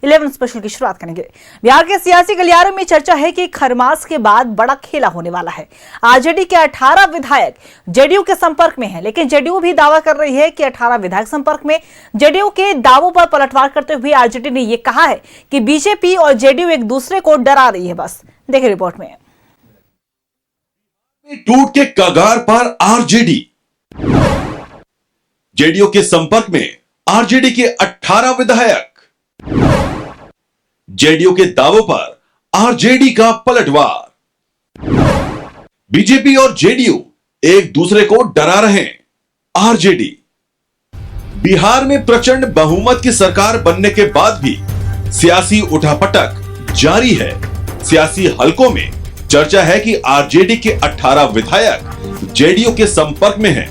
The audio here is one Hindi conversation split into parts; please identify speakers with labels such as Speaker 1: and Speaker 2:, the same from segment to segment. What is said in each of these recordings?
Speaker 1: 11 स्पेशल की शुरुआत करेंगे। बिहार के सियासी गलियारों में चर्चा है कि खरमास के बाद बड़ा खेला होने वाला है। आरजेडी के 18 विधायक जेडीयू के संपर्क में हैं, लेकिन जेडीयू भी दावा कर रही है कि 18 विधायक संपर्क में। जेडीयू के दावों पर पलटवार करते हुए आरजेडी ने यह कहा है कि बीजेपी और जेडीयू एक दूसरे को डरा रही है। बस देखिए रिपोर्ट में।
Speaker 2: टूट के कगार पर आरजेडी। जेडीयू के संपर्क में आरजेडी के 18 विधायक। जेडीयू के दावों पर आरजेडी का पलटवार। बीजेपी और जेडीयू एक दूसरे को डरा रहे हैं। आरजेडी। बिहार में प्रचंड बहुमत की सरकार बनने के बाद भी सियासी उठापटक जारी है। सियासी हलकों में चर्चा है कि आरजेडी के 18 विधायक जेडीयू के संपर्क में हैं।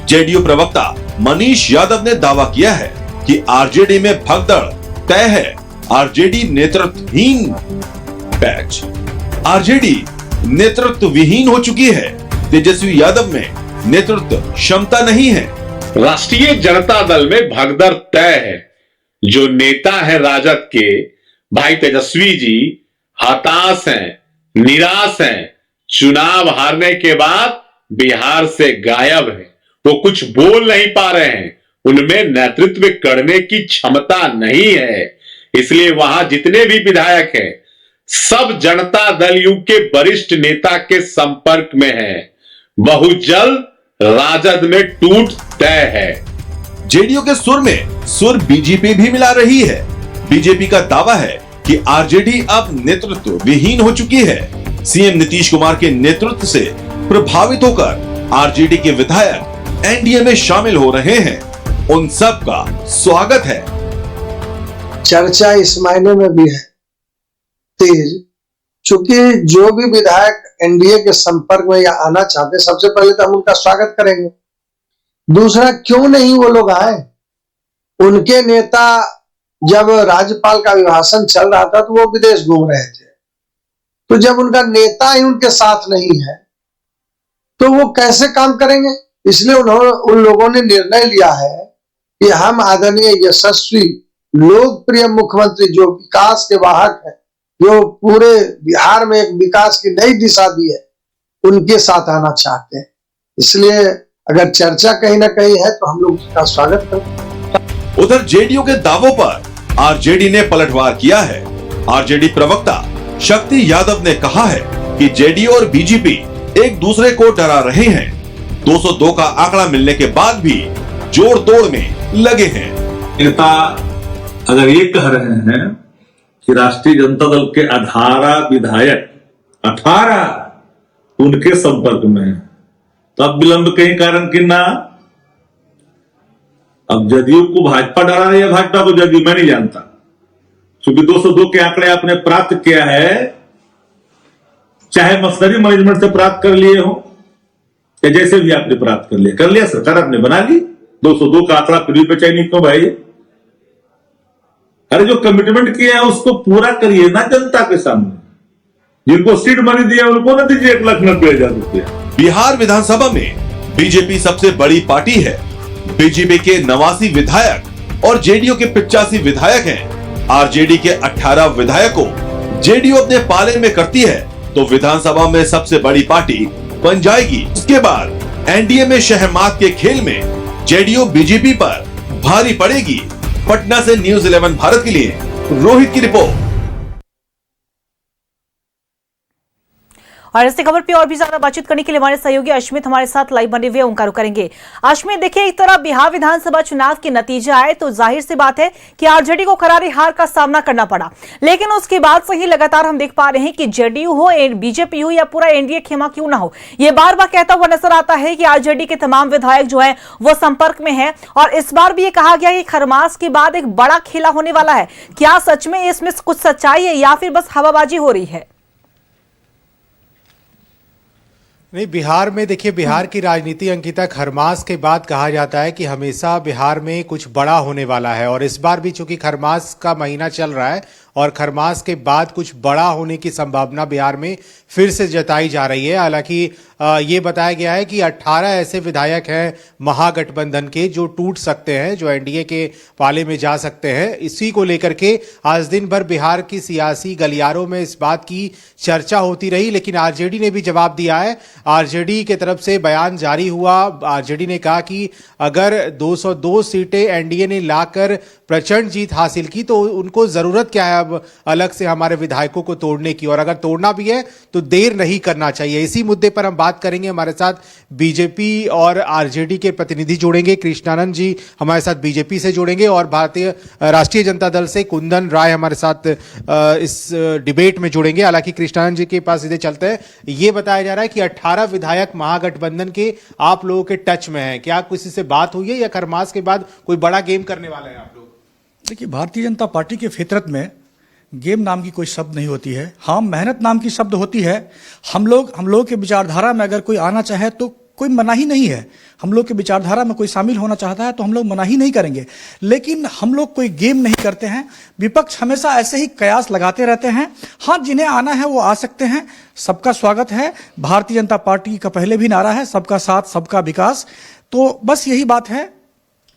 Speaker 2: जेडीयू प्रवक्ता मनीष यादव ने दावा किया है कि आरजेडी में भगदड़ तय है। आरजेडी नेतृत्वहीन बैच। आरजेडी नेतृत्वविहीन हो चुकी है। तेजस्वी यादव में नेतृत्व क्षमता नहीं है।
Speaker 3: राष्ट्रीय जनता दल में भगदड़ तय है। जो नेता है राजद के भाई तेजस्वी जी हताश हैं, निराश हैं। चुनाव हारने के बाद बिहार से गायब है। वो कुछ बोल नहीं पा रहे हैं। उनमें नेतृत्व करने की क्षमता नहीं है। इसलिए वहां जितने भी विधायक हैं सब जनता दल यू के वरिष्ठ नेता के संपर्क में हैं। बहुत जल्द राजद में टूट तय है।
Speaker 2: जेडीयू के सुर में सुर बीजेपी भी मिला रही है। बीजेपी का दावा है कि आरजेडी अब नेतृत्व विहीन हो चुकी है। सीएम नीतीश कुमार के नेतृत्व से प्रभावित होकर आरजेडी के विधायक एनडीए में शामिल हो रहे हैं। उन सब का स्वागत है।
Speaker 4: चर्चा इस मायने में भी है तेज, चूंकि जो भी विधायक एनडीए के संपर्क में या आना चाहते, सबसे पहले तो हम उनका स्वागत करेंगे। दूसरा, क्यों नहीं वो लोग आए? उनके नेता जब राज्यपाल का अभिभाषण चल रहा था तो वो विदेश घूम रहे थे। तो जब उनका नेता ही उनके साथ नहीं है तो वो कैसे काम करेंगे? इसलिए उन लोगों ने निर्णय लिया है कि हम आदरणीय यशस्वी लोकप्रिय मुख्यमंत्री जो विकास के वाहक है, जो पूरे बिहार में एक विकास की नई दिशा दी है, उनके साथ आना चाहते हैं। इसलिए अगर चर्चा कहीं ना कहीं है तो हम लोग उसका स्वागत करते।
Speaker 2: उधर जेडीयू के दावों पर आरजेडी ने पलटवार किया है। आरजेडी प्रवक्ता शक्ति यादव ने कहा है कि जेडीयू और बीजेपी एक दूसरे को डरा रहे हैं। 202 का आंकड़ा मिलने के बाद भी जोड़ तोड़ में लगे हैं।
Speaker 5: नेता अगर ये कह रहे हैं कि राष्ट्रीय जनता दल के 18 विधायक 18 उनके संपर्क में हैं, तो अब विलंब कहीं कारण कि ना। अब जदयू को भाजपा डरा रही है, भाजपा को जदयू, मैं नहीं जानता। क्योंकि 202 के आंकड़े आपने प्राप्त किया है, चाहे मसनरी मैनेजमेंट से प्राप्त कर लिए हो या जैसे भी आपने प्राप्त कर लिया सरकार आपने बना ली। 202 का आंकड़ा फिर भी बेचैनी क्यों भाई? अरे जो कमिटमेंट किया है उसको पूरा करिए ना जनता के सामने। जिनको सीट मनी दिया उनको ना दीजिए 1,90,000 रुपया।
Speaker 2: बिहार विधानसभा में बीजेपी सबसे बड़ी पार्टी है। बीजेपी के 89 विधायक और जेडीयू के 85 विधायक हैं। आरजेडी के 18 विधायकों जेडीयू अपने पाले में करती है तो विधानसभा में सबसे बड़ी पार्टी बन जाएगी। उसके बाद एनडीए में शहमात के खेल में जेडीयू बीजेपी पर भारी पड़ेगी। पटना से न्यूज़ 11 भारत के लिए रोहित की रिपोर्ट।
Speaker 1: और इस खबर पे और भी ज्यादा बातचीत करने के लिए हमारे सहयोगी अश्मित हमारे साथ लाइव बने हुए, उनका रुख करेंगे। अश्मित, देखिए एक तरह बिहार विधानसभा चुनाव के नतीजे आए तो जाहिर सी बात है कि आरजेडी को करारी हार का सामना करना पड़ा, लेकिन उसके बाद से ही लगातार हम देख पा रहे हैं कि जेडीयू हो, बीजेपी हो या पूरा एनडीए खेमा क्यों ना हो, ये बार बार कहता हुआ नजर आता है कि आरजेडी के तमाम विधायक जो है वो संपर्क में है। और इस बार भी ये कहा गया कि खरमास के बाद एक बड़ा खेला होने वाला है। क्या सच में इसमें कुछ सच्चाई है या फिर बस हवाबाजी हो रही है?
Speaker 6: नहीं, बिहार में देखिए, बिहार की राजनीति अंकिता खरमास के बाद कहा जाता है कि हमेशा बिहार में कुछ बड़ा होने वाला है, और इस बार भी चूंकि खरमास का महीना चल रहा है और खरमास के बाद कुछ बड़ा होने की संभावना बिहार में फिर से जताई जा रही है। हालांकि ये बताया गया है कि 18 ऐसे विधायक हैं महागठबंधन के जो टूट सकते हैं, जो एनडीए के पाले में जा सकते हैं। इसी को लेकर के आज दिन भर बिहार की सियासी गलियारों में इस बात की चर्चा होती रही, लेकिन आरजेडी ने भी जवाब दिया है। आरजेडी के तरफ से बयान जारी हुआ। आरजेडी ने कहा कि अगर 202 सीटें एनडीए ने लाकर प्रचंड जीत हासिल की तो उनको जरूरत क्या है अब अलग से हमारे विधायकों को तोड़ने की, और अगर तोड़ना भी है तो देर नहीं करना चाहिए। इसी मुद्दे पर हम बात करेंगे। हमारे साथ बीजेपी और आरजेडी के प्रतिनिधि जुड़ेंगे। कृष्णानंद जी हमारे साथ बीजेपी से जुड़ेंगे और भारतीय राष्ट्रीय जनता दल से कुंदन राय हमारे साथ इस डिबेट में जुड़ेंगे। हालांकि कृष्णानंद जी के पास सीधे चलते हैं। ये बताया जा रहा है कि 18 विधायक महागठबंधन के आप लोगों के टच में हैं। क्या किसी से बात हुई है या खरमास के बाद कोई बड़ा गेम करने वाले हैं आप लोग?
Speaker 7: देखिए, भारतीय जनता पार्टी के फितरत में गेम नाम की कोई शब्द नहीं होती है। हाँ, मेहनत नाम की शब्द होती है। हम लोग के विचारधारा में अगर कोई आना चाहे तो कोई मनाही नहीं है। हम लोग के विचारधारा में कोई शामिल होना चाहता है तो हम लोग मनाही नहीं करेंगे, लेकिन हम लोग कोई गेम नहीं करते हैं। विपक्ष हमेशा ऐसे ही कयास लगाते रहते हैं। हाँ, जिन्हें आना है वो आ सकते हैं, सबका स्वागत है। भारतीय जनता पार्टी का पहले भी नारा है, सबका साथ सबका विकास। तो बस यही बात है।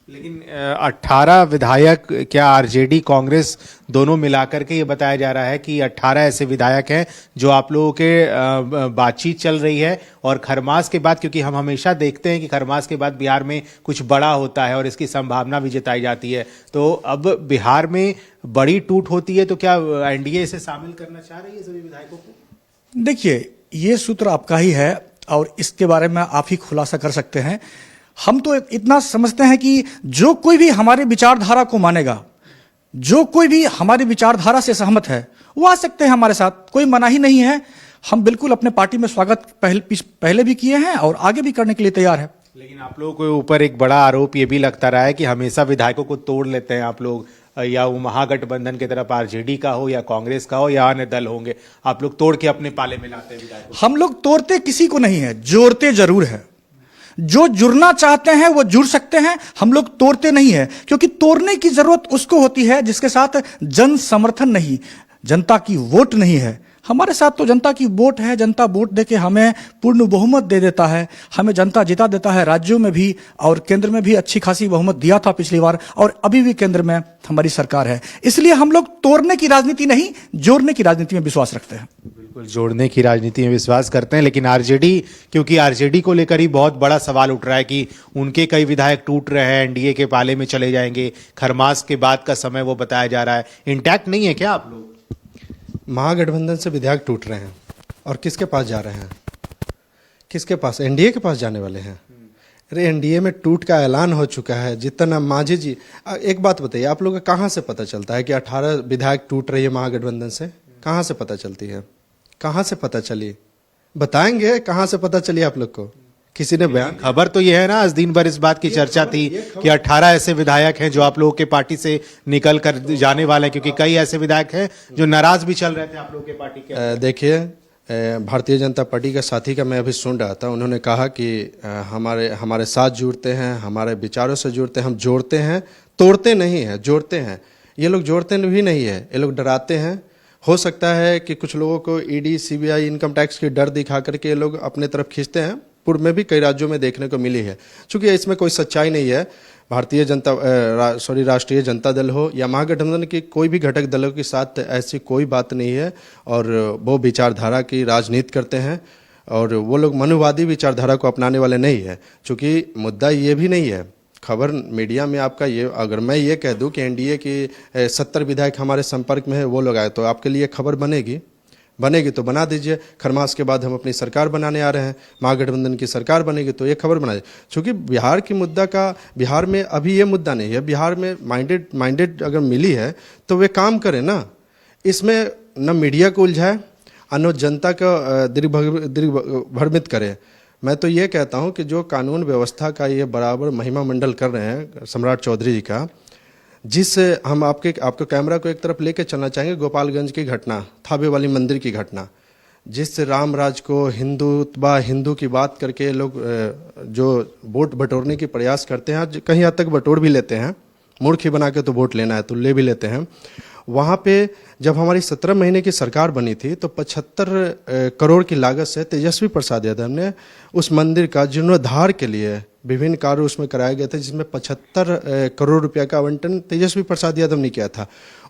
Speaker 6: लेकिन 18 विधायक, क्या आरजेडी कांग्रेस दोनों मिलाकर के ये बताया जा रहा है कि 18 ऐसे विधायक हैं जो आप लोगों के बातचीत चल रही है, और खरमास के बाद, क्योंकि हम हमेशा देखते हैं कि खरमास के बाद बिहार में कुछ बड़ा होता है और इसकी संभावना भी जताई जाती है, तो अब बिहार में बड़ी टूट होती है तो क्या एनडीए इसे शामिल करना चाह रही है सभी विधायकों को?
Speaker 7: देखिए, ये सूत्र आपका ही है और इसके बारे में आप ही खुलासा कर सकते हैं। हम तो इतना समझते हैं कि जो कोई भी हमारे विचारधारा को मानेगा, जो कोई भी हमारी विचारधारा से सहमत है, वो आ सकते हैं हमारे साथ। कोई मनाही नहीं है। हम बिल्कुल अपने पार्टी में स्वागत पहले भी किए हैं और आगे भी करने के लिए तैयार है।
Speaker 6: लेकिन आप लोगों के ऊपर एक बड़ा आरोप ये भी लगता रहा है कि हमेशा विधायकों को तोड़ लेते हैं आप लोग, या वो महागठबंधन की तरफ आरजेडी का हो या कांग्रेस का हो या अन्य दल होंगे, आप लोग तोड़ के अपने पाले में लाते हैं विधायकों को।
Speaker 7: हम लोग तोड़ते किसी को नहीं है, जोड़ते जरूर है। जो जुड़ना चाहते हैं वो जुड़ सकते हैं। हम लोग तोड़ते नहीं है, क्योंकि तोड़ने की जरूरत उसको होती है जिसके साथ जन समर्थन नहीं, जनता की वोट नहीं है। हमारे साथ तो जनता की वोट है। जनता वोट देके हमें पूर्ण बहुमत दे देता है, हमें जनता जिता देता है। राज्यों में भी और केंद्र में भी अच्छी खासी बहुमत दिया था पिछली बार, और अभी भी केंद्र में हमारी सरकार है। इसलिए हम लोग तोड़ने की राजनीति नहीं, जोड़ने की राजनीति में विश्वास रखते हैं।
Speaker 6: बिल्कुल, जोड़ने की राजनीति में विश्वास करते हैं। लेकिन आरजेडी, क्योंकि आरजेडी को लेकर ही बहुत बड़ा सवाल उठ रहा है कि उनके कई विधायक टूट रहे हैं, एनडीए के पाले में चले जाएंगे। खरमास के बाद का समय वो बताया जा रहा है, इंटैक्ट नहीं है क्या आप लोग?
Speaker 8: महागठबंधन से विधायक टूट रहे हैं और किसके पास जा रहे हैं? किसके पास? एनडीए के पास जाने वाले हैं। अरे, एनडीए में टूट का ऐलान हो चुका है। जितना मांझी जी, एक बात बताइए, आप लोगों को कहाँ से पता चलता है कि 18 विधायक टूट रही है महागठबंधन से? कहाँ से पता चलती है? कहाँ से पता चली? बताएंगे कहाँ से पता चली आप लोग को? किसी ने बयान?
Speaker 6: खबर तो यह है ना, आज दिन भर इस बात की चर्चा थी कि 18 ऐसे विधायक हैं जो आप लोगों के पार्टी से निकल कर जाने वाले हैं, क्योंकि कई ऐसे विधायक हैं जो नाराज भी चल रहे थे आप लोगों के पार्टी के।
Speaker 8: देखिए, भारतीय जनता पार्टी का साथी का मैं अभी सुन रहा था, उन्होंने कहा कि हमारे साथ जुड़ते हैं, हमारे विचारों से जुड़ते हैं, हम जोड़ते हैं, तोड़ते नहीं हैं, जोड़ते हैं। ये लोग जोड़ते भी नहीं है, ये लोग डराते हैं। हो सकता है कि कुछ लोगों को ईडी, सीबीआई, इनकम टैक्स की डर दिखा करके ये लोग अपने तरफ खींचते हैं। पूर्व में भी कई राज्यों में देखने को मिली है। चूंकि इसमें कोई सच्चाई नहीं है। राष्ट्रीय जनता दल हो या महागठबंधन की कोई भी घटक दलों के साथ ऐसी कोई बात नहीं है, और वो विचारधारा की राजनीति करते हैं, और वो लोग मनुवादी विचारधारा को अपनाने वाले नहीं है। चूंकि मुद्दा ये भी नहीं है, खबर मीडिया में आपका ये, अगर मैं ये कह दूं कि एनडीए की 70 विधायक हमारे संपर्क में है, वो लोग आए, तो आपके लिए खबर बनेगी तो बना दीजिए। खरमास के बाद हम अपनी सरकार बनाने आ रहे हैं, महागठबंधन की सरकार बनेगी तो ये खबर बना दीजिए। चूँकि बिहार की मुद्दा का, बिहार में अभी ये मुद्दा नहीं है। बिहार में माइंडेड अगर मिली है तो वे काम करें ना, इसमें न मीडिया को उलझाए, न जनता को दिग्भ्रमित करे। मैं तो ये कहता हूँ कि जो कानून व्यवस्था का ये बराबर महिमा मंडल कर रहे हैं सम्राट चौधरी जी का, जिस हम आपको कैमरा को एक तरफ लेके चलना चाहेंगे, गोपालगंज की घटना, थावे वाली मंदिर की घटना, जिस राम राज को हिंदुत्वा हिंदू की बात करके लोग जो वोट बटोरने की प्रयास करते हैं, आज कहीं हद तक बटोर भी लेते हैं, मूर्ख बना के तो वोट लेना है तो ले भी लेते हैं। वहाँ पे जब हमारी 17 महीने की सरकार बनी थी तो 75 करोड़ की लागत से तेजस्वी प्रसाद यादव ने उस मंदिर का जीर्णोद्धार के लिए विभिन्न कार्य उसमें कराए गए थे, जिसमें 75 करोड़ रुपया का आवंटन तेजस्वी प्रसाद यादव ने किया था।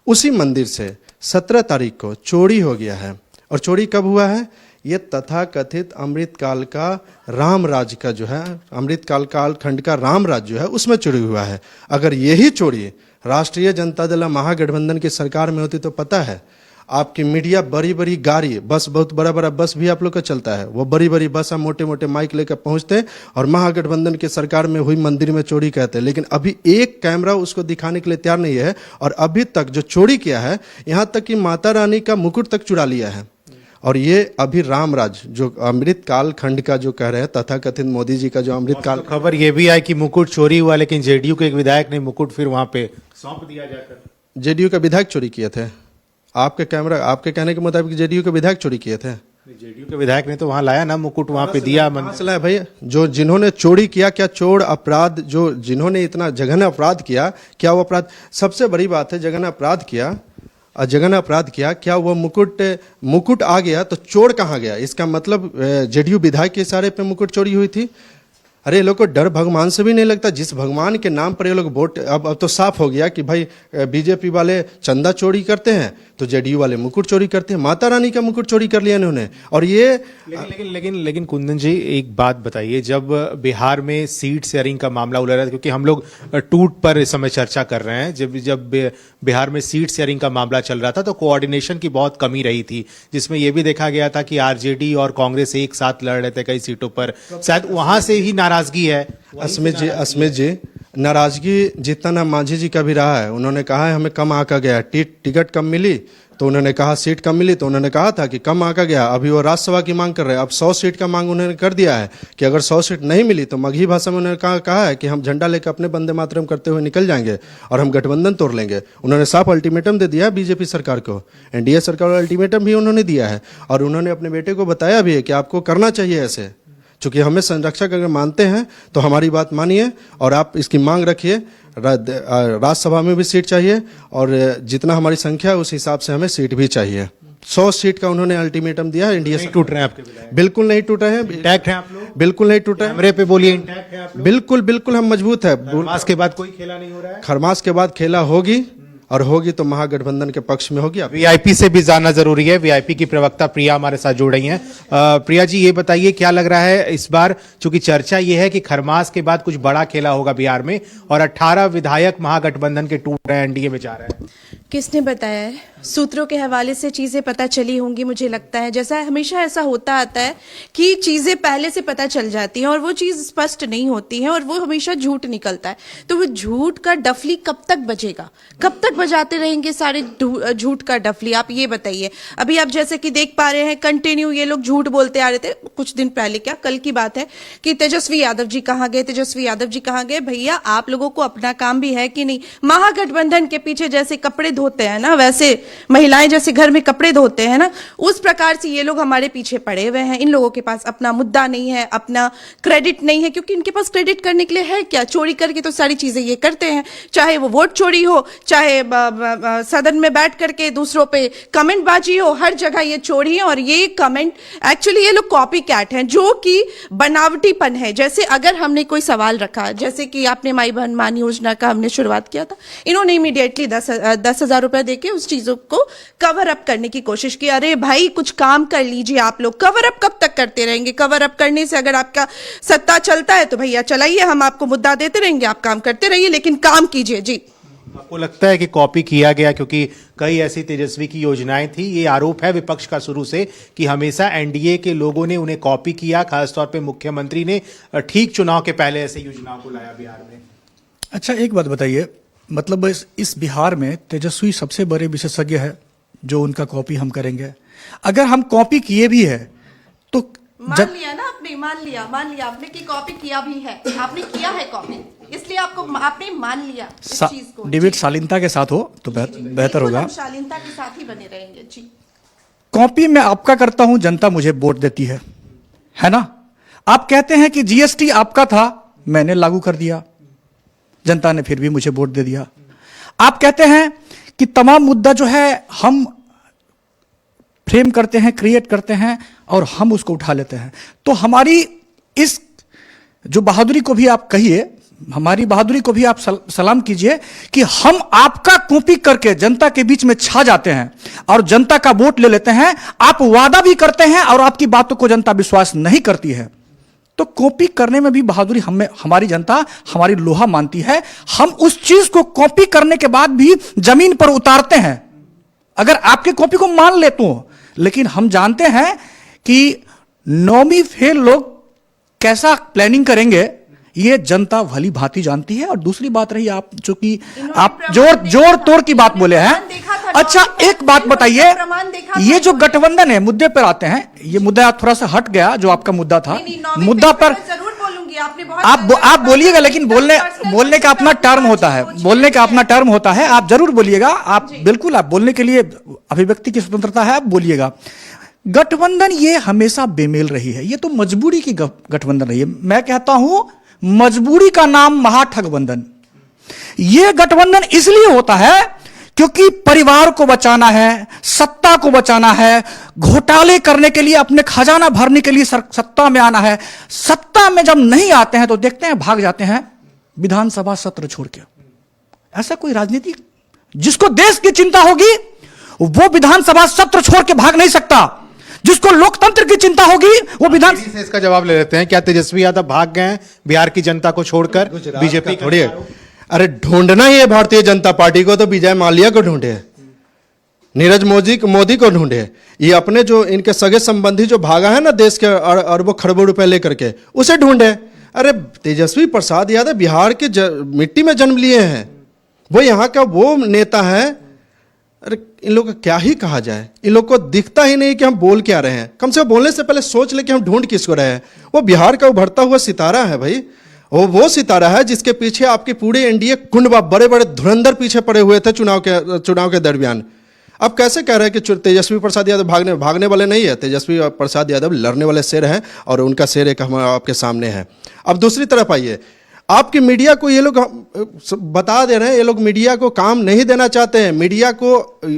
Speaker 8: उसी मंदिर से 17 तारीख को चोरी हो गया है। और चोरी कब हुआ है? ये तथाकथित अमृतकाल का राम राज का जो है, अमृतकाल कालखंड का राम राज जो है उसमें चोरी हुआ है। अगर यही चोरी राष्ट्रीय जनता दल महागठबंधन की सरकार में होती तो पता है आपकी मीडिया बड़ी बड़ी गाड़ी बस, बहुत बड़ा बड़ा बस भी आप लोग का चलता है, वो बड़ी बड़ी बस हम मोटे मोटे माइक लेकर पहुंचते और महागठबंधन की सरकार में हुई मंदिर में चोरी कहते हैं। लेकिन अभी एक कैमरा उसको दिखाने के लिए तैयार नहीं है। और अभी तक जो चोरी किया है, यहाँ तक कि माता रानी का मुकुट तक चुरा लिया है। और ये अभी रामराज जो अमृतकाल खंड का जो कह रहे हैं, तथाकथित मोदी जी का जो अमृतकाल,
Speaker 6: खबर ये भी आई कि मुकुट चोरी हुआ, लेकिन जेडीयू के एक विधायक ने मुकुट फिर वहां पे सौंप दिया जाकर।
Speaker 8: जेडीयू के विधायक चोरी किए थे? आपके कैमरा, आपके कहने के मुताबिक जेडीयू के विधायक चोरी किए थे?
Speaker 6: जेडीयू के विधायक ने तो वहां लाया ना मुकुट, वहां पे दिया।
Speaker 8: मसला है भाई, जो जिन्होंने चोरी किया, क्या चोर अपराध, जो जिन्होंने इतना जघन्य अपराध किया, क्या वो अपराध? सबसे बड़ी बात है, जघन्य अपराध किया, जघन्य अपराध किया, क्या वो मुकुट आ गया तो चोर कहाँ गया? इसका मतलब जेडीयू विधायक के इशारे पे मुकुट चोरी हुई थी। अरे लोग को डर भगवान से भी नहीं लगता, जिस भगवान के नाम पर ये लोग वोट, अब तो साफ हो गया कि भाई बीजेपी वाले चंदा चोरी करते हैं तो जेडीयू वाले मुकुट चोरी करते हैं। माता रानी का मुकुट चोरी कर लिया इन्होंने। और ये
Speaker 6: लेकिन कुंदन जी एक बात बताइए, जब बिहार में सीट शेयरिंग का मामला उलझ रहा था, क्योंकि हम लोग टूट पर इस समय चर्चा कर रहे हैं, जब बिहार में सीट शेयरिंग का मामला चल रहा था तो कोऑर्डिनेशन की बहुत कमी रही थी, जिसमें यह भी देखा गया था कि आरजेडी और कांग्रेस एक साथ लड़ रहे थे कई सीटों पर, शायद वहां से ही नाराजगी है।
Speaker 8: अस्मित जी नाराजगी जितना ना मांझी जी का भी रहा है। उन्होंने कहा है हमें कम आका गया, टिकट कम मिली तो उन्होंने कहा, सीट कम मिली तो उन्होंने कहा था कि कम आका गया। अभी वो राज्यसभा की मांग कर रहे हैं, अब 100 सीट का मांग उन्होंने कर दिया है कि अगर 100 सीट नहीं मिली तो मगही भाषा में उन्होंने कहा है कि हम झंडा लेकर अपने वंदे मातरम करते हुए निकल जाएंगे और हम गठबंधन तोड़ लेंगे। उन्होंने साफ अल्टीमेटम दे दिया है बीजेपी सरकार को, एनडीए सरकार को अल्टीमेटम भी उन्होंने दिया है। और उन्होंने अपने बेटे को बताया भी है कि आपको करना चाहिए ऐसे, चूंकि हमें संरक्षक अगर मानते हैं तो हमारी बात मानिए और आप इसकी मांग रखिए। राज्यसभा में भी सीट चाहिए और जितना हमारी संख्या है उस हिसाब से हमें सीट भी चाहिए। 100 सीट का उन्होंने अल्टीमेटम दिया। इंडिया से
Speaker 6: टूट रहे हैं आपके विधायक?
Speaker 8: बिल्कुल नहीं टूट रहे हैं,
Speaker 6: इंटैक्ट हैं आप लोग?
Speaker 8: बिल्कुल नहीं टूट रहे हैं।
Speaker 6: कैमरे पे बोलिए इंटैक्ट हैं आप लोग?
Speaker 8: बिल्कुल हम मजबूत है।
Speaker 6: खरमास के बाद कोई खेला नहीं हो रहा है?
Speaker 8: खरमास के बाद खेला होगी और होगी तो महागठबंधन के पक्ष में होगी।
Speaker 6: वीआईपी से भी जानना जरूरी है। वीआईपी की प्रवक्ता प्रिया हमारे साथ जुड़ रही हैं। प्रिया जी ये बताइए, क्या लग रहा है इस बार, चूंकि चर्चा ये है कि खरमास के बाद कुछ बड़ा खेला होगा बिहार में और 18 विधायक महागठबंधन के टूट रहे हैं, एनडीए में जा रहे हैं?
Speaker 9: किसने बताया है? सूत्रों के हवाले से चीजें पता चली होंगी मुझे लगता है। जैसा हमेशा ऐसा होता आता है कि चीजें पहले से पता चल जाती हैं और वो चीज स्पष्ट नहीं होती है और वो हमेशा झूठ निकलता है। तो वो झूठ का डफली कब तक बजेगा? कब तक बजाते रहेंगे सारे झूठ का डफली? आप ये बताइए। अभी आप जैसे कि देख पा रहे हैं, कंटिन्यू ये लोग झूठ बोलते आ रहे थे। कुछ दिन पहले, क्या कल की बात है, कि तेजस्वी यादव जी कहाँ गए, तेजस्वी यादव जी कहाँ गए। भैया आप लोगों को अपना काम भी है कि नहीं? महागठबंधन के पीछे जैसे कपड़े धोते हैं ना, वैसे महिलाएं जैसे घर में कपड़े धोते हैं ना, उस प्रकार से ये लोग हमारे पीछे पड़े हुए हैं। इन लोगों के पास अपना मुद्दा नहीं है, अपना क्रेडिट नहीं है, क्योंकि इनके पास क्रेडिट करने के लिए है क्या? चोरी करके तो सारी चीजें ये करते हैं, चाहे वो वोट चोरी हो, चाहे सदन में बैठ करके दूसरों पे कमेंट बाजी हो, हर जगह ये चोरी है। और ये कमेंट एक्चुअली ये लोग कॉपी कैट हैं, जो कि बनावटीपन है। जैसे अगर हमने कोई सवाल रखा, जैसे कि आपने माई बहन मान योजना का हमने शुरुआत किया था, इन्होंने इमीडिएटली 10,000 रुपए देके उस चीजों को कवर अप करने की कोशिश की। अरे भाई कुछ काम कर लीजिए आप लोग, कवर अप कब तक करते रहेंगे? कवर अप करने से अगर आपका सत्ता चलता है तो भैया चलाइए, हम आपको मुद्दा देते रहेंगे, आप काम करते रहिए, लेकिन काम कीजिए। जी,
Speaker 6: आपको लगता है कि कॉपी किया गया? क्योंकि कई ऐसी तेजस्वी की योजनाएं थी, ये आरोप है विपक्ष का शुरू से कि हमेशा एनडीए के लोगों ने उन्हें कॉपी किया, खासतौर पे मुख्यमंत्री ने ठीक चुनाव के पहले ऐसे योजनाओं को लाया बिहार में।
Speaker 7: अच्छा एक बात बताइए, मतलब इस बिहार में तेजस्वी सबसे बड़े विशेषज्ञ है जो उनका कॉपी हम करेंगे। अगर हम कॉपी किए भी है तो
Speaker 9: मान लिया ना आपने, मान लिया आपने कि कॉपी किया भी है, आपने किया है कॉपी, इसलिए आपने मान लिया इस चीज को।
Speaker 7: डिबेट शालीनता के साथ हो तो बेहतर होगा।
Speaker 9: हम शालीनता के साथ ही बने रहेंगे। जी,
Speaker 7: कॉपी मैं आपका करता हूं, जनता मुझे वोट देती है ना। आप कहते हैं कि जीएसटी आपका था, मैंने लागू कर दिया, जनता ने फिर भी मुझे वोट दे दिया। आप कहते हैं कि तमाम मुद्दा जो है हम फ्रेम करते हैं, क्रिएट करते हैं और हम उसको उठा लेते हैं। तो हमारी इस जो बहादुरी को भी आप कहिए, हमारी बहादुरी को भी आप सलाम कीजिए कि हम आपका कॉपी करके जनता के बीच में छा जाते हैं और जनता का वोट ले लेते हैं। आप वादा भी करते हैं और आपकी बातों को जनता विश्वास नहीं करती है। तो कॉपी करने में भी बहादुरी हमारी जनता हमारी लोहा मानती है। हम उस चीज को कॉपी करने के बाद भी जमीन पर उतारते हैं। अगर आपके कॉपी को मान ले तो, लेकिन हम जानते हैं कि नौवीं फेल लोग कैसा प्लानिंग करेंगे, ये जनता भली भांति जानती है। और दूसरी बात रही, आप जो कि आप जोर तोड़ की बात बोले हैं। अच्छा, एक बात बताइए, ये जो गठबंधन है, मुद्दे पर आते हैं। ये मुद्दा थोड़ा सा हट गया, जो आपका मुद्दा था, मुद्दा पर आप बोलिएगा, लेकिन बोलने का अपना टर्म होता है, बोलने का अपना टर्म होता है। आप जरूर बोलिएगा, आप बिल्कुल, आप बोलने के लिए अभिव्यक्ति की स्वतंत्रता है, आप बोलिएगा। गठबंधन ये हमेशा बेमेल रही है, ये तो मजबूरी की गठबंधन रही है। मैं कहता हूं मजबूरी का नाम महाठगबंधन। यह गठबंधन इसलिए होता है क्योंकि परिवार को बचाना है, सत्ता को बचाना है, घोटाले करने के लिए, अपने खजाना भरने के लिए सत्ता में आना है। सत्ता में जब नहीं आते हैं तो देखते हैं भाग जाते हैं विधानसभा सत्र छोड़ के। ऐसा कोई राजनीति जिसको देश की चिंता होगी वो विधानसभा सत्र छोड़ के भाग नहीं सकता। जिसको लोकतंत्र की चिंता होगी वो विधान
Speaker 6: से इसका जवाब ले लेते हैं। क्या तेजस्वी यादव भाग गए बिहार की जनता को छोड़कर बीजेपी
Speaker 8: थोड़ी? अरे ढूंढना ही है भारतीय जनता पार्टी को, तो विजय माल्या को ढूंढे, नीरज मोदी को ढूंढे। ये अपने जो इनके सगे संबंधी जो भागा है ना देश के अरबों खरबों रुपए लेकर के, उसे ढूंढे। अरे तेजस्वी प्रसाद यादव बिहार के मिट्टी में जन्म लिए हैं, वो यहाँ का वो नेता है। अरे इन लोग का क्या ही कहा जाए, इन लोग को दिखता ही नहीं कि हम बोल क्या रहे हैं। कम से कम बोलने से पहले सोच ले कि हम ढूंढ किसको रहे हैं। वो बिहार का उभरता हुआ सितारा है भाई, वो सितारा है जिसके पीछे आपके पूरे एनडीए कुंडवा बड़े बड़े धुरंधर पीछे पड़े हुए थे चुनाव के दरमियान। अब कैसे कह रहे हैं कि तेजस्वी प्रसाद यादव भागने वाले नहीं है? तेजस्वी प्रसाद यादव लड़ने वाले शेर हैं और उनका शेर एक हम आपके सामने है। अब दूसरी तरफ आइए, आपकी मीडिया को ये लोग बता दे रहे हैं, ये लोग मीडिया को काम नहीं देना चाहते हैं। मीडिया को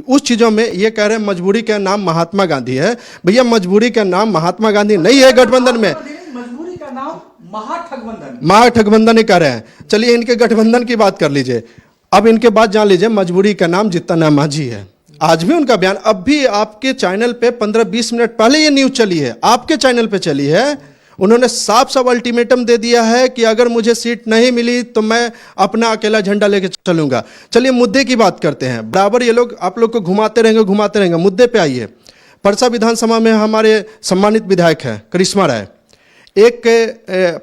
Speaker 8: उस चीज़ों में ये कह रहे हैं मजबूरी का नाम महात्मा गांधी है। भैया मजबूरी का नाम महात्मा गांधी नहीं है गठबंधन में,
Speaker 7: मजबूरी का नाम
Speaker 8: महाठगबंधन ही कह रहे हैं। चलिए इनके गठबंधन की बात कर लीजिए। अब इनके बाद जान लीजिए मजबूरी का नाम जीतन मांझी है। आज भी उनका बयान, अब भी आपके चैनल पे 15-20 मिनट पहले ये न्यूज चली है, आपके चैनल पे चली है। उन्होंने साफ साफ अल्टीमेटम दे दिया है कि अगर मुझे सीट नहीं मिली तो मैं अपना अकेला झंडा लेके चलूंगा। चलिए मुद्दे की बात करते हैं। बराबर ये लोग आप लोग को घुमाते रहेंगे। मुद्दे पे आइए। परसा विधानसभा में हमारे सम्मानित विधायक हैं करिश्मा राय, एक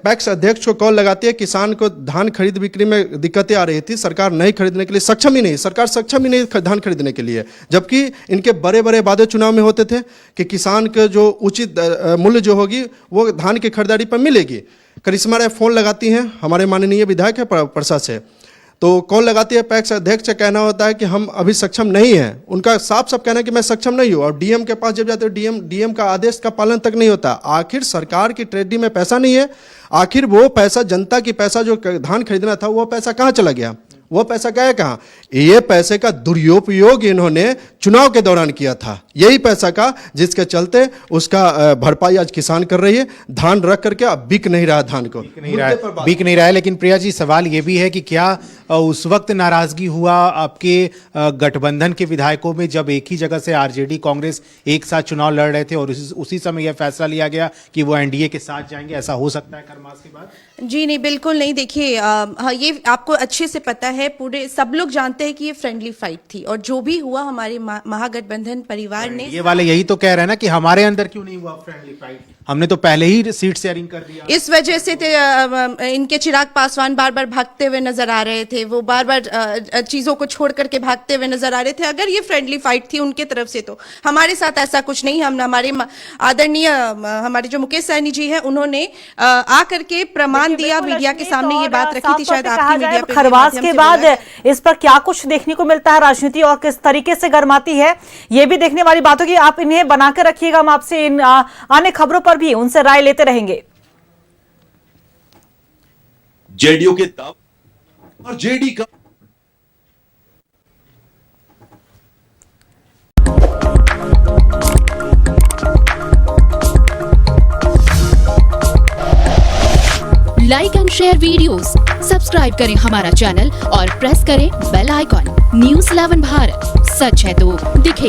Speaker 8: पैक्स अध्यक्ष को कॉल लगाती है, किसान को धान खरीद बिक्री में दिक्कतें आ रही थी, सरकार नहीं खरीदने के लिए सक्षम ही नहीं धान खरीदने के लिए। जबकि इनके बड़े बड़े वादे चुनाव में होते थे कि किसान के जो उचित मूल्य जो होगी वो धान की खरीदारी पर मिलेगी। करिश्मा राय फोन लगाती हैं, हमारे माननीय विधायक है परसा से, तो कॉल लगाती है। पैक्स अध्यक्ष का कहना होता है कि हम अभी सक्षम नहीं हैं। उनका साफ साफ कहना है कि मैं सक्षम नहीं हूँ। और डीएम के पास जब जाते हो डीएम का आदेश का पालन तक नहीं होता। आखिर सरकार की ट्रेजरी में पैसा नहीं है, आखिर वो पैसा जनता की पैसा जो धान खरीदना था वो पैसा कहाँ चला गया? वो पैसा गया कहाँ? ये पैसे का दुरुपयोग इन्होंने चुनाव के दौरान किया था, यही पैसा का, जिसके चलते उसका भरपाई आज किसान कर रही है। धान रख करके अब बिक नहीं रहा, धान को
Speaker 6: बिक नहीं रहा है। लेकिन प्रिया जी सवाल ये भी है कि क्या उस वक्त नाराजगी हुआ आपके गठबंधन के विधायकों में जब एक ही जगह से आरजेडी कांग्रेस एक साथ चुनाव लड़ रहे थे और उसी समय यह फैसला लिया गया कि वो एनडीए के साथ जाएंगे? ऐसा हो सकता है खरमास के बाद?
Speaker 9: जी नहीं, बिल्कुल नहीं। देखिए ये आपको अच्छे से पता है, पूरे सब लोग जानते हैं कि ये फ्रेंडली फाइट थी और जो भी हुआ हमारे महागठबंधन परिवार ने,
Speaker 6: ये वाले यही तो कह रहे हैं ना कि हमारे अंदर क्यों नहीं हुआ फ्रेंडली फाइट, हमने तो पहले ही सीट शेयरिंग कर दिया।
Speaker 9: इस वजह से इनके चिराग पासवान बार बार भागते हुए नजर आ रहे थे। थे, वो बार बार चीजों को छोड़ करके भागते हुए नजर आ रहे थे। अगर ये फ्रेंडली फाइट थी उनके तरफ से तो हमारे साथ ऐसा कुछ नहीं। हम हमारे आदरणीय हमारे जो मुकेश सहनी जी हैं उन्होंने आकर के प्रमाण दिया, मीडिया के सामने ये बात रखी थी, शायद आपकी मीडिया पे
Speaker 1: खरवास के बाद इस पर क्या कुछ देखने को मिलता है राजनीति और किस तरीके से गर्माती है, ये भी देखने वाली बात होगी। आप इन्हें बनाकर रखिएगा, हम आपसे इन आने खबरों पर भी उनसे राय लेते रहेंगे।
Speaker 2: जेडीयू के दाव और जेडी का
Speaker 10: like and share videos, subscribe करें हमारा चैनल और प्रेस करें बेल आइकॉन। न्यूज़ 11 भारत, सच है तो दिखेगा।